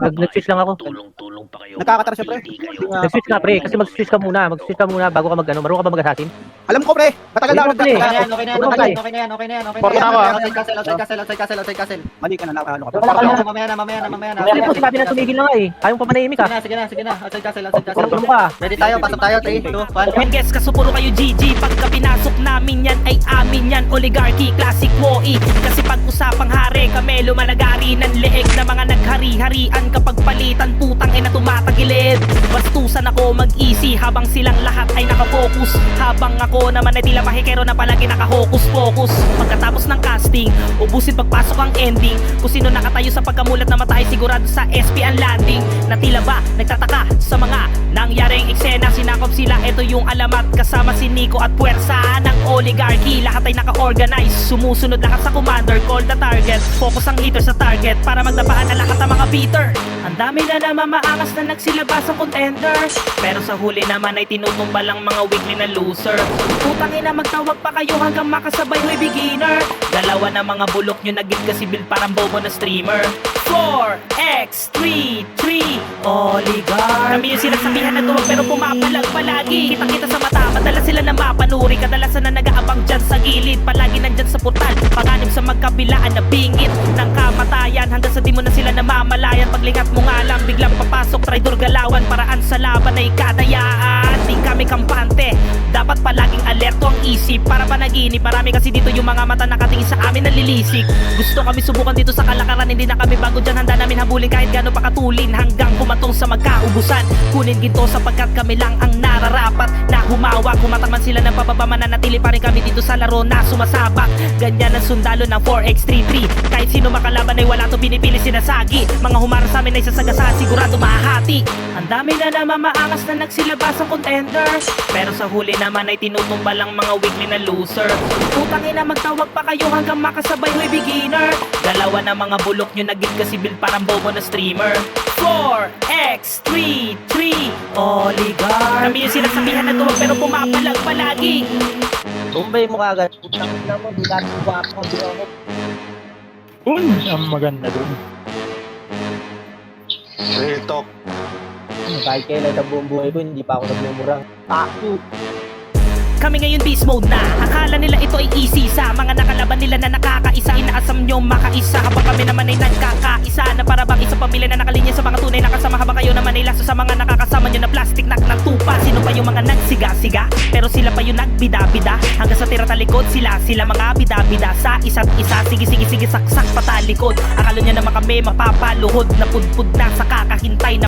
Nag-switch lang ako. Tulong-tulong pa kayo. Nagkakatara siya, pre. Nag-switch ka, pre. Kasi mag-switch ka muna. Mag-switch ka muna bago ka mag-ano. Marunong ka ba mag-assassin? Alam ko, pre. Matagal na ako Okay, nagkakatara. Okay na yan, okay na yan, okay na yan, okay na yan, okay na yan. Porta ako, ah. Outside castle, outside castle, outside castle, outside castle. Mali ka na, ano ka. Mamaya na, mamaya na, mamaya na. Hindi po sinabi na tumigil na nga eh. Ayaw pa manahimik ka. Sige na, sige na. Outside castle, outside castle. Ano ka? Ready tayo, pasok tayo. 3, 2, 1. And guess kaso puro kayo GG. Pagka pinasok namin yan ay amin yan. Oligarchy, classic WOE. Kasi pag usapang hari kami lumalagari ng leeg na mga naghari-harian. Kapag palitan putang ina tumatagilid. Bastusan ako mag-easy habang silang lahat ay nakafocus. Habang ako naman ay tila mahikero na palagi nakahokus-focus. Pagkatapos ng casting, ubusin pagpasok ang ending. Kung sino nakatayo sa pagkamulat na matay sigurado sa SP ang landing. Na tila ba nagtataka sa mga nangyaring eksena. Sinakop sila, ito yung alamat. Kasama si Nico at puwersa ng oligarchy. Lahat ay naka-organize, sumusunod lahat sa commander. Call the target, focus ang hitter sa target para magdapaan na lahat ng mga beater. Ang dami na naman maangas na nagsilabas ang contenders. Pero sa huli naman ay tinutumba lang mga weekly na loser. Putang ina magtawag pa kayo hanggang makasabay hoy beginner. Dalawa na mga bulok nyo naging kasibil parang bobo na streamer. 4x 3 oligarch. Kami yung sinasabihan na tuwag pero pumapalag palagi. Kitang-kita sa mata, madalas sila na mapanuri. Kadalasan na nag-aabang dyan sa gilid. Palagi nandyan sa portal, panganib sa magkabilaan na bingit ng kamatayan. Hanggang sa di mo na sila namamalayan. Paglingat mo nga lang, biglang papasok, traidor galawan. Paraan sa laban ay kadayaan. Di kami kampante, dapat palaging alerto ang isip. Para panaginip, marami kasi dito yung mga mata nakatingin sa amin nalilisik. Gusto kami subukan dito sa kalakaran, hindi na kami bago dyan. Handa namin habulin kahit gano'n pakatulin. Hanggang kumatong sa magkaubusan. Kunin ginto sapagkat kami lang ang nararapat na humawa. Kumatakman sila ng pababa, mananatili pa rin kami dito sa laro na sumasabak. Ganyan ang sundalo ng 4x33. Kahit sino makalaban ay wala to pinipili sinasagi. Mga humara sa amin ay sasagasaan, sigurado mahahati. Ang dami na naman maangas na nagsilabas ang contenders. Pero sa huli naman ay tinutumba lang mga weekly na loser. Putang ina magtawag pa kayo hanggang makasabay hoy beginner. Dalawa na mga bulok nyo naging kasibil parang bobo na streamer. 4x3 oligarch. Kami yung sinasabihan na tuwag pero pumapalag palagi. Tumbay mo kagad. Putang ina mo, di natin ba ako. Ang maganda dun. Real talk. Kahit kailan sa buong buhay ko, hindi pa ako nagmumurang. Kami ngayon beast mode na. Akala nila ito ay easy sa mga nakalaban nila na nakakaisa. Inaasam nyo makaisa habang kami naman ay nagkakaisa. Na para bang isang pamilya na nakalinya sa mga tunay nakasama. Habang kayo naman ay laso sa mga nakakasama nyo na plastic nak ng tupa. Sino pa yung mga nagsiga-siga? Pero sila pa yung nagbida-bida. Hanggang sa tira talikod sila mga bida-bida sa isa't isa. Sige saksak patalikod. Akala nyo naman kami mapapaluhod na pudpud na sa kakahintay na